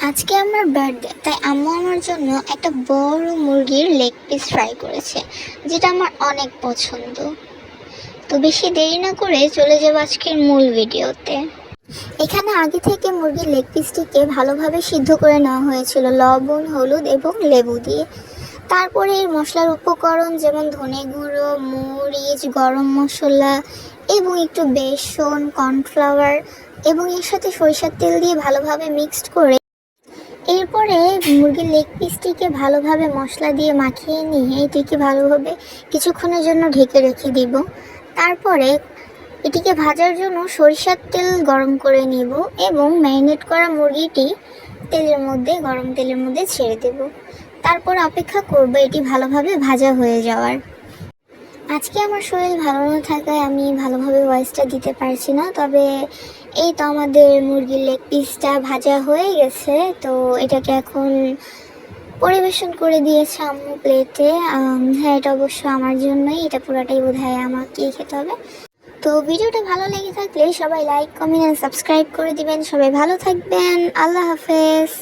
আজকে আমার বার্থডে, তাই আম্মু আমার জন্য একটা বড় মুরগির লেগ পিস ফ্রাই করেছে, যেটা আমার অনেক পছন্দ। তো বেশি দেরি না করে চলে যাব আজকের মূল ভিডিওতে। এখানে আগে থেকে মুরগির লেগ পিসটিকে ভালোভাবে সিদ্ধ করে নেওয়া হয়েছিল লবণ, হলুদ এবং লেবু দিয়ে। তারপরে এর মশলার উপকরণ যেমন ধনে গুঁড়ো, মরিচ, গরম মশলা এবং একটু বেসন, কর্নফ্লাওয়ার এবং এর সাথে সরিষার তেল দিয়ে ভালোভাবে মিক্সড করে এরপরে মুরগির লেগ পিসটিকে ভালোভাবে মশলা দিয়ে মাখিয়ে নিয়ে এটিকে ভালোভাবে কিছুক্ষণের জন্য ঢেকে রেখে দিব। তারপরে এটিকে ভাজার জন্য সরিষার তেল গরম করে নিব এবং ম্যারিনেট করা মুরগিটি গরম তেলের মধ্যে ছেড়ে দেব। তারপর অপেক্ষা করব এটি ভালোভাবে ভাজা হয়ে যাওয়ার। আজকে আমার শরীর ভালো না থাকায় আমি ভালোভাবে ভয়েসটা দিতে পারছি না, তবে এই তো আমাদের মুরগির লেগ পিসটা ভাজা হয়ে গেছে। তো এটাকে এখন পরিবেশন করে দিয়েছে আম্মু প্লেটে। হ্যাঁ, এটা অবশ্য আমার জন্যই, এটা পুরোটাই বোধহয় আমাকেই খেতে হবে। তো ভিডিওটা ভালো লেগে থাকলে সবাই লাইক, কমেন্ট আর সাবস্ক্রাইব করে দিবেন। সবাই ভালো থাকবেন। আল্লাহ হাফেজ।